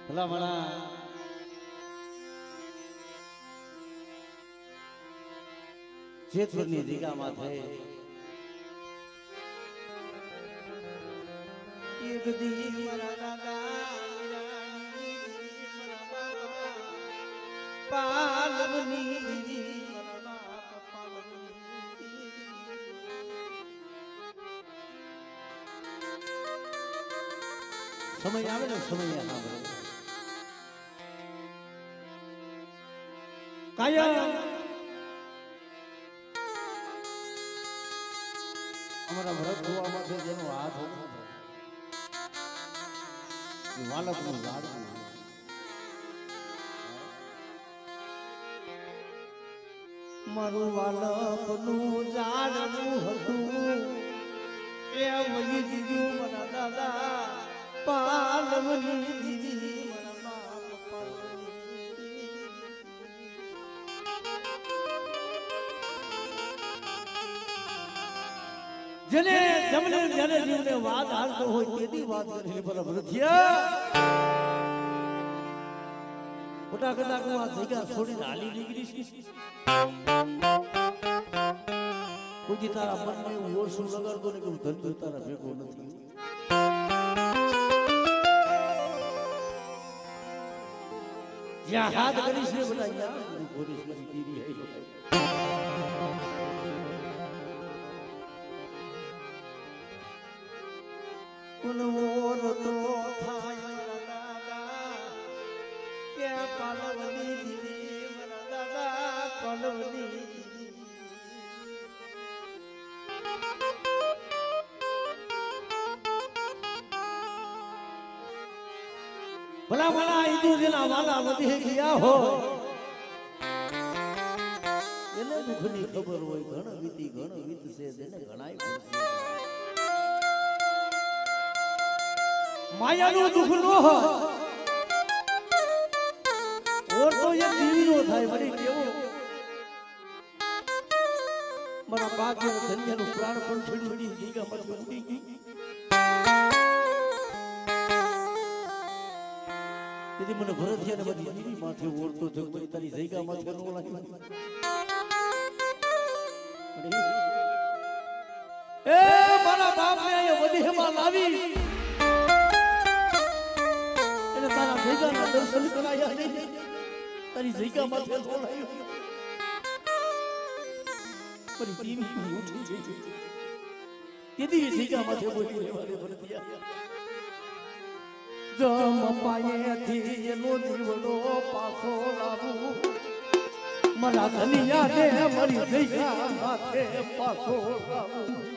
ભલામણા જેતપુરની જગ્યામાં થઈ એ બધી મારા દાદા પાલવની સમય આવે ને સમય આવે કાયા અમારા ભરત ગોવામાંથી જેનો હાથ હતો એ વાલકનું લાડવું મારું વાલકનું ઝાડવું હતું એ વળી દીધું મારા દાદા પાલવની દીદી જેને જમને જેને જીવને વાત હાલતો હોય તેની વાત કરી બરાબર મોટા કદાચ હું આ જગ્યા છોડીને હાલી નીકળીશ કોઈ તારા મનમાં એવું ઓછું લગાડતો ને કે હું ધંધો તારા ભેગો નથી જ્યાં હાથ કરીશ ને બધા યાર પોલીસ કરી દીધી હે કુનવોર તો થાય દાદા કે પાલવની દીદી મારા દાદા પાલવની ભલા ભલા ઈદુ જેના વાલા વધી ગયા હો એને દુઃખની ખબર હોય ઘણ વીતશે જેને ઘણાય પડશે માયાનું દુઃખ નો હોય ઓર તો એ દીવીનો થાય વળી કેવો મારા ભાગ્ય ધન્યનું પ્રાણ પણ છેડું જીગા પર ઉડી ગઈ તેથી મને ભરત છે ને બધી દીવી માથે ઓળતો થયો પછી તારી જગ્યા માથે નો લાગી એ મારા બાપને અહીંયા વધીમાં લાવી એને તારા જગ્યાના દર્શન કરાયા નહીં તારી જગ્યા માથે નો લાગ્યો પણ દીવી ઉઠી જઈ તેથી જગ્યા માથે બોલી રહેવા દે ભરતિયા જમ પાયેથી એનો જીવડો પાછો લાવું મારા ધનિયા ને મરી જગ્યા માથે પાછો લાવું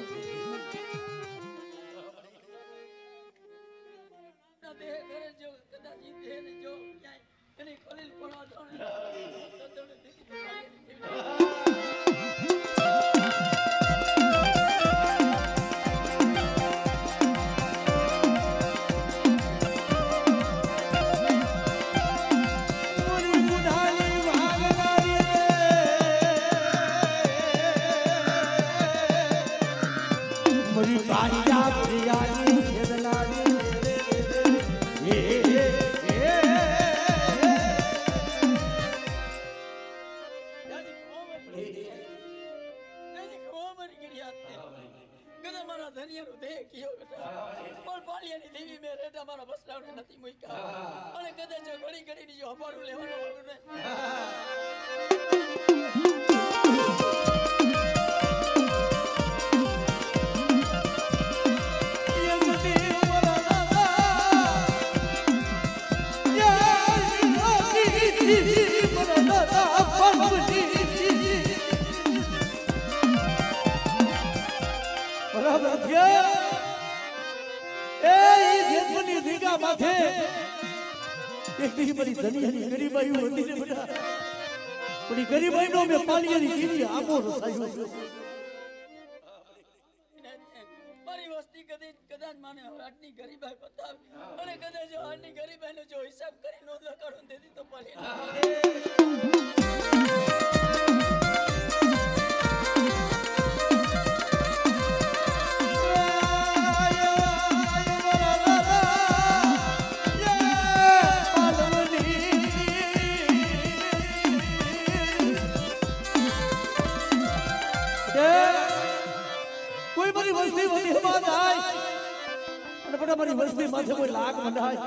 આંખ મંડાય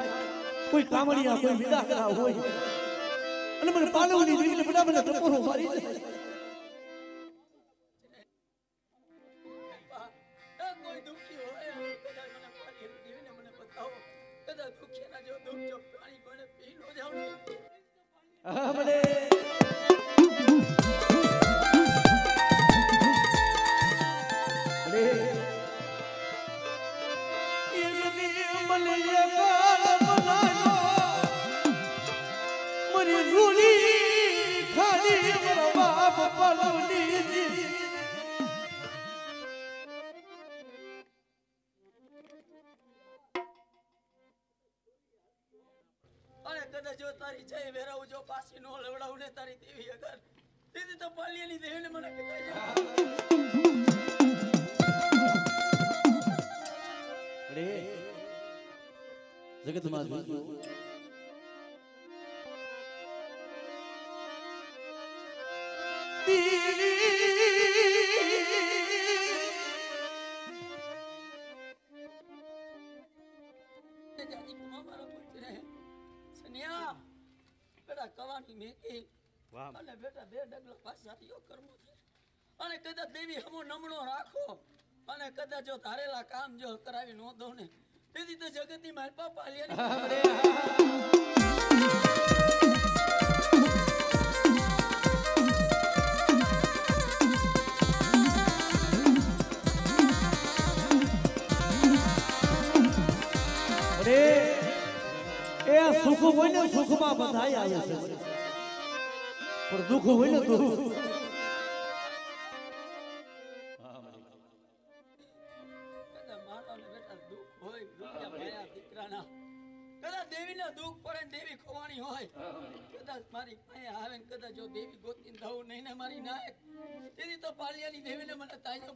કોઈ કામડિયા કોઈ વિદા કરા હોય અને મને પાલવની દીકરીને બડા ટકોરો મારી જાય કોઈ દુખી હોય કદાચ મને પાણી દીવીને મને બતાવો કદાચ દુખીના જો દુખ જો પાણી કોને પી નો જાવ હા મને અને કદાચ જો તારી જય વેરાવું જો પાસી નો લવડાવું ને તારી દેવી અગર દીદી તો પાલિયાની દેવીને મને કહેતા અરે જગતમાં જોજો બેટા કવાની મેકી અને બેટા બે ડગલા પાછાતીઓ કર્મો છે અને કદાચ દેવી હમો નમણો રાખો અને કદાચ જો ધારેલા કામ જો કરાવી નો દો ને તેથી તો જગતની માલપા પાલિયાની સુખ હોય ને સુખમાં બધાય આવે છે પણ દુઃખ હોય ને દુઃખ દેવીના દુઃખ પડે દેવી ખોવાણી હોય કદાચ મારી પાસે આવે ને કદાચ જો દેવી ગોતી દઉં નહીં ને મારી નાય તેથી તો પાલિયાની દેવીને મને તાજો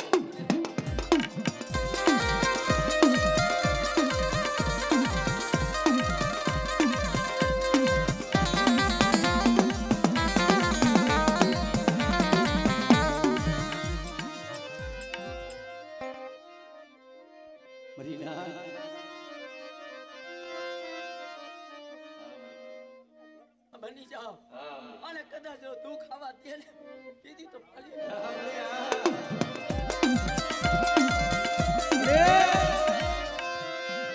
બની જાઓ અને કદાચ જો દુઃખ આવા દે ને દીદી તો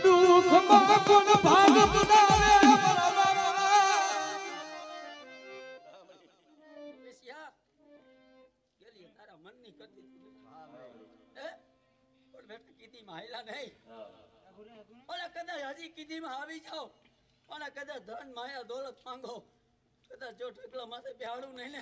દુઃખ માં કોણ ભાગ બનાવે ગેલી તારા મનની કરતી હે પણ બેટા કીધીમાં હાયલા નહીં ઓલા કદાચ હજી કીધીમાં આવી જાઓ અને કદાચ ધન માયા દોલત માંગો કદાચ જો ઠકલા માથે બેહાડું નહીં ને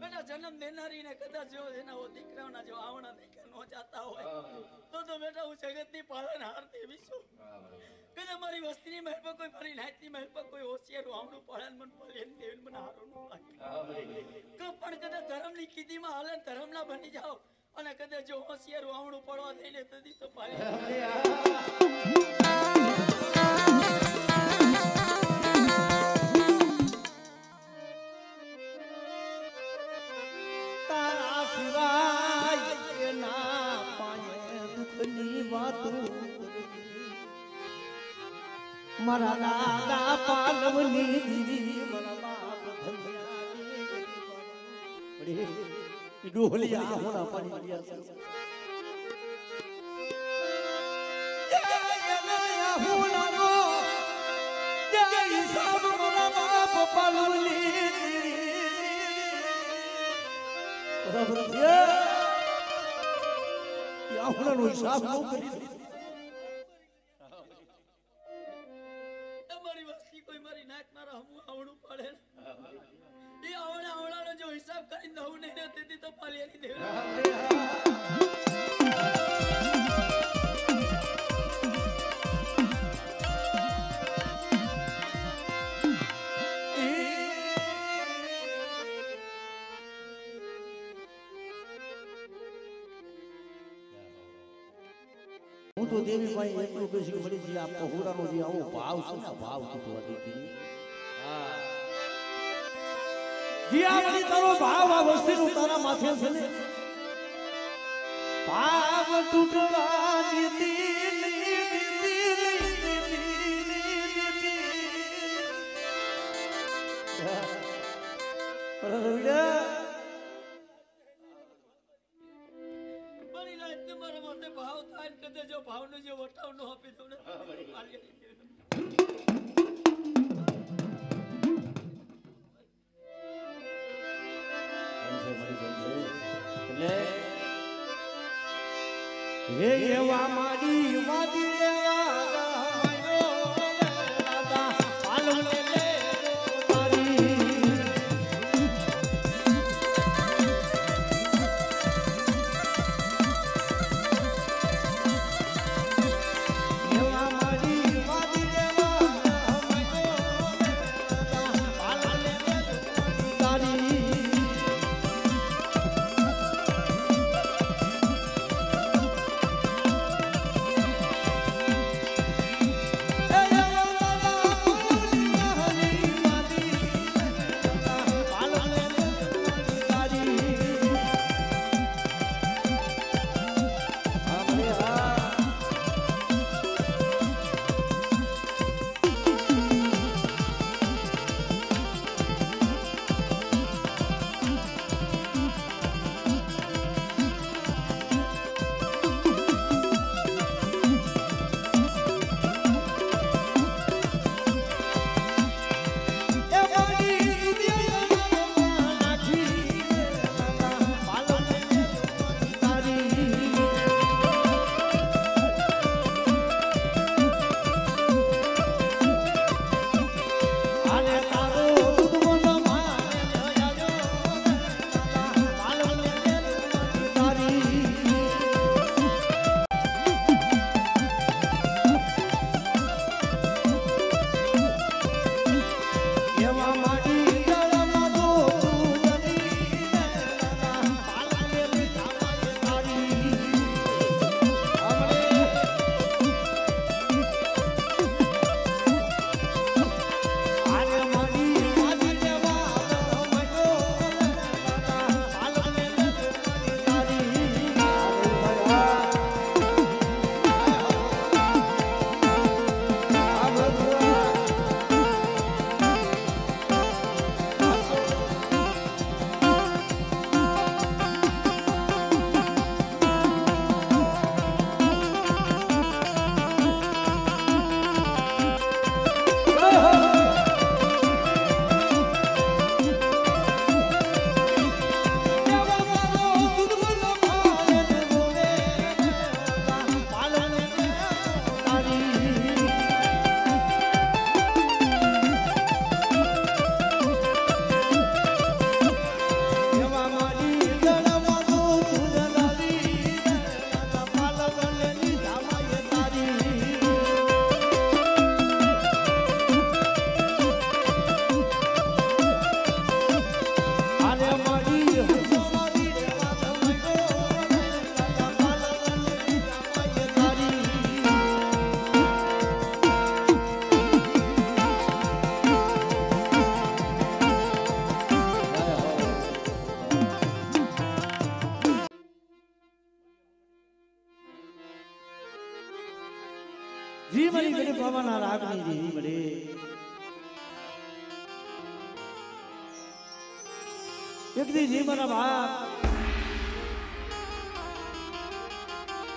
બેટા જન્મ દેનારી ને કદાચ જો એના દીકરાઓના જો આવણા દેખા નો જાતા હોય તો બેટા હું જગતની પાલન હારતી વિશું કદાચ મારી વસ્તીની મહેલ પર કોઈ મારી નાતની મહેલ પર કોઈ હોશિયાર આવણું પાલન મન પાલન દેવીને મને હારો ન લાગે પણ કદાચ ધર્મની કીધીમાં હાલે ધર્મના બની જાઓ અને કદાચ જો હોશિયાર આવણું પડવા દઈને તદી તો પાલન મારા દાદા પાલવની દીદી મારા બાપ ધન્યાની ડોહલિયા હોના પાણી ગયા છે જય હોના જય સાબ મારા બાપ પાલવની બરાબર છે યા હોનાનો હિસાબ નો કરી કોઈ મારી નાક મારા હમું આવડું પડે એ આવડાનો જો હિસાબ કરીને દઉં નહીં તેથી તો પાલિયાની દેવી તો દેવી ભાઈ એટલું કહીશ કે મળી જે આ પહોરાનો જે આવો ભાવ છે ને ભાવ કીધો હતી જી આ મળી તારો ભાવ આ વસ્તીનું તારા માથે છે ને ભાવ તૂટવા દીધી ભાવ થાય કદાચ જો ભાવનો જે વટાવ ન આપી દઉં એટલે હે એવા માડી વાદી જી મળી ગડે પાવાના રાગની દેવી મળે એક દી જી મારા બાપ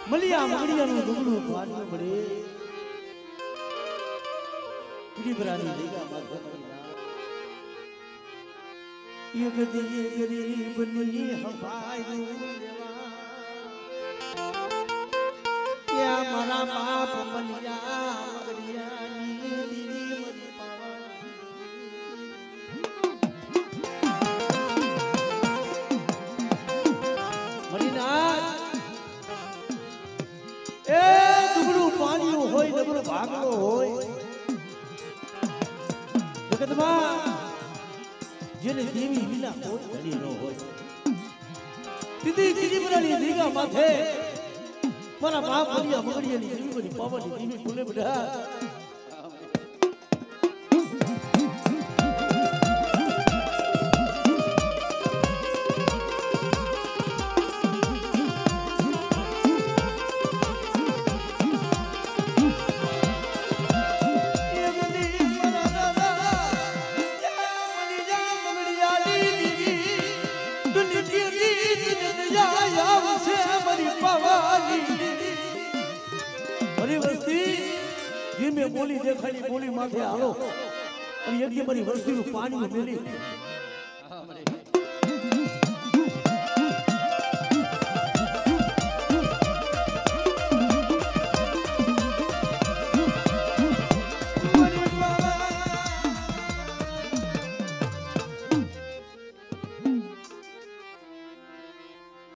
મલિયા મગડિયાનું ડુંગળું ભાડ્યું મળે ગીબરાની જગ્યા માધવના એક દી ગરીબની હવાયું લેવા યા મારા બાપ મલિયા મગડિયાની દીદી મરી પાવા મરીનાથ એ દુબળું પાણીયું હોય દબળો ભાગલો હોય જગતમાં જેને દેવી વિના કોઈ ધણી ન હોય દીદી ગીરીબરાની દીગા માથે મારા બાપ બળિયા મગડિયાની જીવી બધી પાવાની જીવી ભૂલે બધા બોલી દેખાડી બોલી માથે હાલો અને એક મારી વસ્તીનું પાણી મેલી